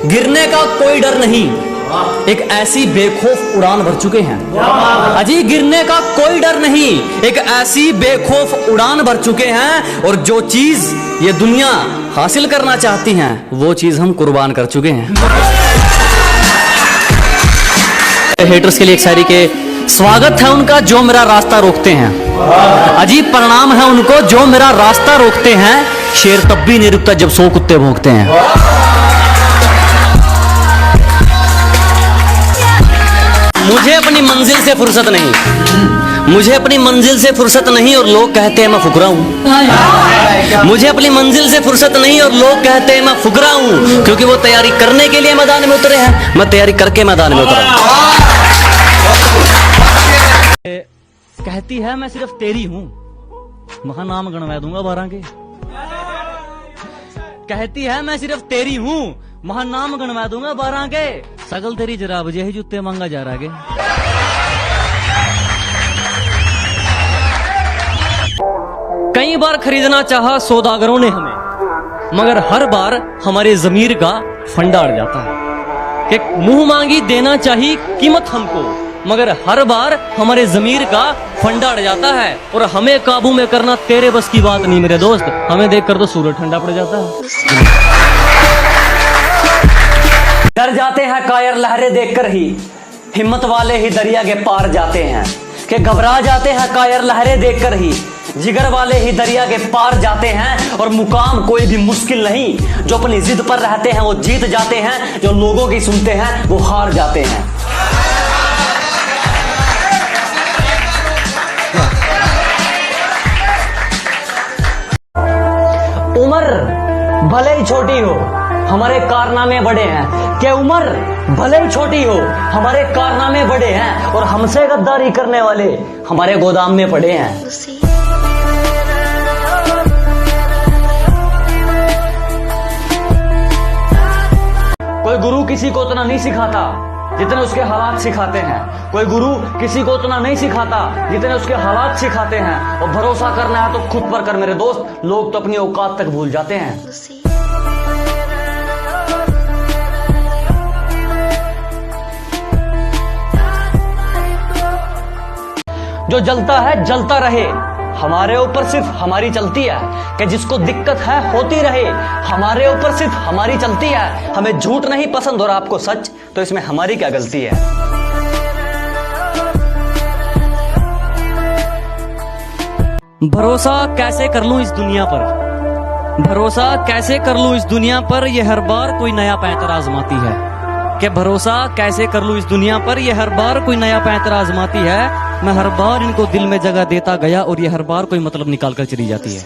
गिरने का कोई डर नहीं, एक ऐसी बेखौफ उड़ान भर चुके हैं। अजी गिरने का कोई डर नहीं, एक ऐसी बेखौफ उड़ान भर चुके हैं, और जो चीज ये दुनिया हासिल करना चाहती हैं वो चीज हम कुर्बान कर चुके हैं। हेटर्स के लिए एक शायरी के स्वागत है उनका जो मेरा रास्ता रोकते हैं। अजीब प्रणाम है उनको जो मेरा रास्ता रोकते हैं, शेर तब भी नहीं रुकता जब 100 कुत्ते भौंकते हैं। मुझे अपनी मंजिल से फुर्सत नहीं, मुझे अपनी मंजिल से फुर्सत नहीं, और लोग कहते हैं मैं फुकरा हूं। मुझे अपनी मंजिल से फुर्सत नहीं और लोग कहते हैं मैं फुकरा हूं, क्योंकि वो तैयारी करने के लिए मैदान में उतरे हैं, मैं तैयारी करके मैदान में उतरा। कहती है मैं सिर्फ तेरी हूं, महा नाम गणवा दूंगा 12 के। कहती है मैं सिर्फ तेरी हूं, महा नाम गणवा दूंगा 12 के। सगल तेरी जरा बजे ही जूते मांगा जा रहा है। कई बार खरीदना चाहा सौदागरों ने हमें, मगर हर बार हमारे जमीर का फंडा अड़ जाता है। कि मुंह मांगी देना चाहिए कीमत हमको, मगर हर बार हमारे जमीर का फंडा अड़ जाता है। और हमें काबू में करना तेरे बस की बात नहीं मेरे दोस्त, हमें देखकर तो सूरज ठंडा पड़ जाता है। डर जाते हैं कायर लहरें देखकर ही, हिम्मत वाले ही दरिया के पार जाते हैं। कि घबरा जाते हैं कायर लहरें देखकर ही, जिगर वाले ही दरिया के पार जाते हैं। और मुकाम कोई भी मुश्किल नहीं, जो अपनी जिद पर रहते हैं वो जीत जाते हैं, जो लोगों की सुनते हैं वो हार जाते हैं। उम्र भले ही छोटी हो हमारे कारनामे बड़े हैं। कि उम्र भले ही छोटी हो हमारे कारनामे बड़े हैं, और हमसे गद्दारी करने वाले हमारे गोदाम में पड़े हैं। कोई गुरु किसी को उतना नहीं सिखाता जितने उसके हालात सिखाते हैं। कोई गुरु किसी को उतना नहीं सिखाता जितने उसके हालात सिखाते हैं। और भरोसा करना है तो खुद पर कर मेरे दोस्त, लोग तो अपनी औकात तक भूल जाते हैं। जो जलता है जलता रहे, हमारे ऊपर सिर्फ हमारी चलती है। कि जिसको दिक्कत है होती रहे, हमारे ऊपर सिर्फ हमारी चलती है। हमें झूठ नहीं पसंद और आपको सच, तो इसमें हमारी क्या गलती है। भरोसा कैसे कर लूं इस दुनिया पर, भरोसा कैसे कर लूं इस दुनिया पर, यह हर बार कोई नया पैंतर आजमाती है। कि भरोसा कैसे कर लूं इस दुनिया पर, यह हर बार कोई नया पैंतर आजमाती है। मैं हर बार इनको दिल में जगह देता गया, और ये हर बार कोई मतलब निकाल कर चली जाती है।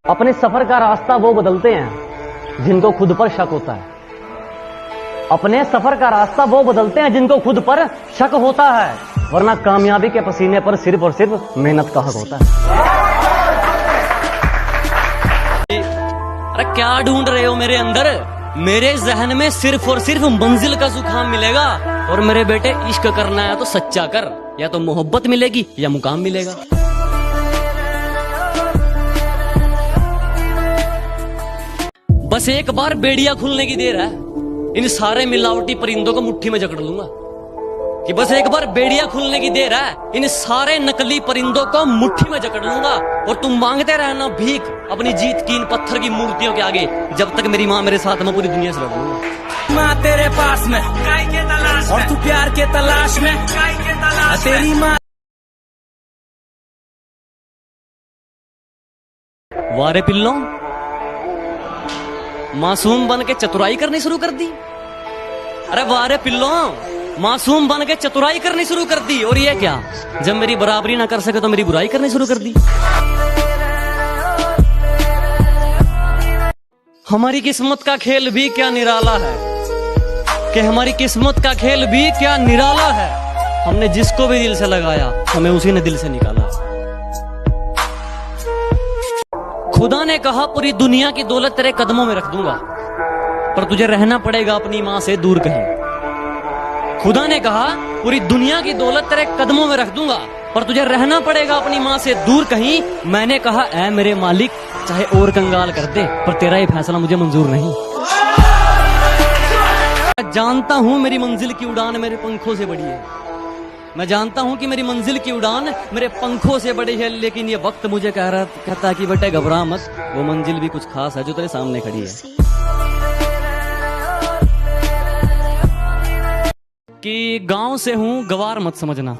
अपने सफर का रास्ता वो बदलते हैं जिनको खुद पर शक होता है। अपने सफर का रास्ता वो बदलते हैं जिनको खुद पर शक होता है, वरना कामयाबी के पसीने पर सिर्फ और सिर्फ मेहनत का हक होता है। अरे क्या ढूंढ रहे हो मेरे अंदर? मेरे जहन में सिर्फ और सिर्फ मंजिल का जुकाम मिलेगा। और मेरे बेटे इश्क करना है तो सच्चा कर, या तो मोहब्बत मिलेगी या मुकाम मिलेगा। बस एक बार बेड़िया खुलने की देर है, इन सारे मिलावटी परिंदों को मुट्ठी में जकड़ लूंगा। कि बस एक बार बेड़िया खुलने की देर है, इन सारे नकली परिंदों को मुट्ठी में जकड़ लूंगा। और तुम मांगते रहना भीख अपनी जीत की इन पत्थर की मूर्तियों के आगे, जब तक मेरी माँ मेरे साथ, मैं पूरी दुनिया से लड़ूंगा। माँ तेरे पास में और तू प्यार के तलाश में, तेरी माँ। वारे पिल्लों, मासूम बन के चतुराई करनी शुरू कर दी। अरे वारे पिल्लों, मासूम बन के चतुराई करनी शुरू कर दी। और ये क्या, जब मेरी बराबरी ना कर सके तो मेरी बुराई करनी शुरू कर दी। हमारी किस्मत का खेल भी क्या निराला है, कि हमारी किस्मत का खेल भी क्या निराला है। हमने जिसको भी दिल से लगाया, हमें उसी ने दिल से निकाला। खुदा ने कहा पूरी दुनिया की दौलत तेरे कदमों में रख दूंगा, पर तुझे रहना पड़ेगा अपनी मां से दूर कहीं। खुदा ने कहा पूरी दुनिया की दौलत तेरे कदमों में रख दूंगा, पर तुझे रहना पड़ेगा अपनी माँ से दूर कहीं। मैंने कहा ऐ मेरे मालिक चाहे और कंगाल कर दे, पर तेरा ये फैसला मुझे मंजूर नहीं। मैं जानता हूं मेरी मंजिल की उड़ान मेरे पंखों से बड़ी है, मैं जानता हूं कि मेरी मंजिल की उड़ान मेरे पंखों से बड़ी है, लेकिन ये वक्त मुझे कहता है कि बेटे घबरा मत, वो मंजिल भी कुछ खास है जो तेरे सामने खड़ी है। कि गांव से हूं गवार मत समझना,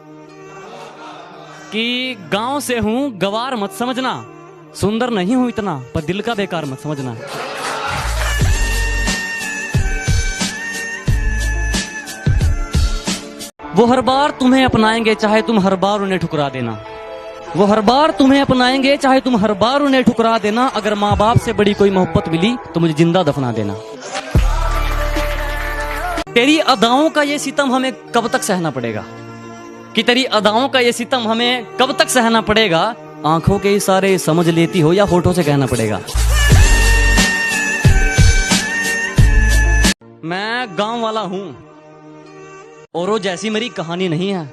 कि गांव से हूं गवार मत समझना, सुंदर नहीं हूं इतना पर दिल का बेकार मत समझना। वो हर बार तुम्हें अपनाएंगे चाहे तुम हर बार उन्हें ठुकरा देना, वो हर बार तुम्हें अपनाएंगे चाहे तुम हर बार उन्हें ठुकरा देना। अगर माँ बाप से बड़ी कोई मोहब्बत मिली तो मुझे जिंदा दफना देना। तेरी अदाओं का ये सितम हमें कब तक सहना पड़ेगा, कि तेरी अदाओं का ये सितम हमें कब तक सहना पड़ेगा। आंखों के इशारे समझ लेती हो या होठों से कहना पड़ेगा। मैं गांव वाला हूं औरों जैसी मेरी कहानी नहीं है,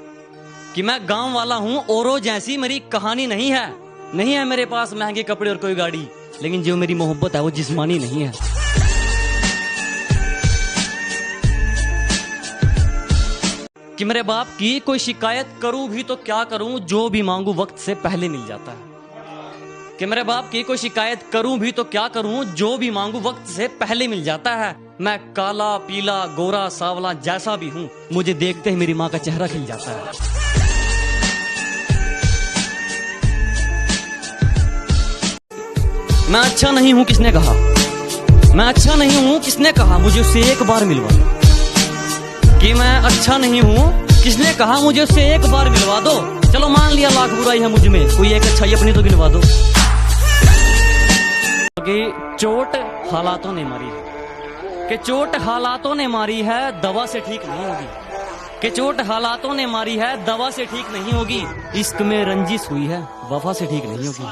कि मैं गांव वाला हूं औरों जैसी मेरी कहानी नहीं है। नहीं है मेरे पास महंगे कपड़े और कोई गाड़ी, लेकिन जो मेरी मोहब्बत है वो जिस्मानी नहीं है। कि मेरे बाप की कोई शिकायत करूं भी तो क्या करूं, जो भी मांगू वक्त से पहले मिल जाता है। कि मेरे बाप की कोई शिकायत करूं भी तो क्या करूं, जो भी मांगू वक्त से पहले मिल जाता है। मैं काला पीला गोरा सावला जैसा भी हूं, मुझे देखते ही मेरी माँ का चेहरा खिल जाता है। मैं अच्छा नहीं हूं किसने कहा, मैं अच्छा नहीं हूं किसने कहा, मुझे उससे एक बार मिलवा दो। कि मैं अच्छा नहीं हूं किसने कहा, मुझे उससे एक बार मिलवा दो। चलो मान लिया लाख बुराई है मुझ में, कोई एक अच्छाई अपनी तो गिनवा दो। कि चोट हालातों ने मारी है, कि चोट हालातों ने मारी है दवा से ठीक नहीं होगी, कि चोट हालातों ने मारी है दवा से ठीक नहीं होगी। इश्क में रंजिश हुई है वफा से ठीक नहीं होगी।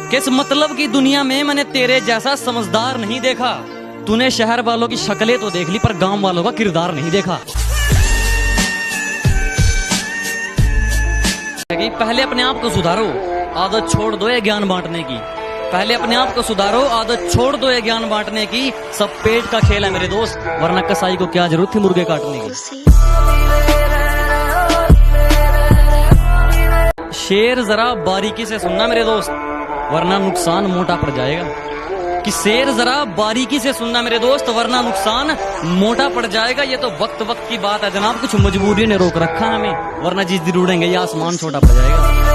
किस मतलब की दुनिया में मैंने तेरे जैसा समझदार नहीं देखा। तूने शहर वालों की शक्लें तो देख ली पर गांव वालों का किरदार नहीं देखा। पहले अपने आप को सुधारो, आदत छोड़ दो ये ज्ञान बांटने की। पहले अपने आप को सुधारो, आदत छोड़ दो ये ज्ञान बांटने की। सब पेट का खेल है मेरे दोस्त, वरना कसाई को क्या जरूरत थी मुर्गे काटने की। शेर जरा बारीकी से सुनना मेरे दोस्त, वरना नुकसान मोटा पड़ जाएगा। कि शेर जरा बारीकी से सुनना मेरे दोस्त, वरना नुकसान मोटा पड़ जाएगा। ये तो वक्त वक्त की बात है जनाब, कुछ मजबूरी ने रोक रखा हमें, वरना जिस दिन उड़ेंगे ये आसमान छोटा पड़ जाएगा।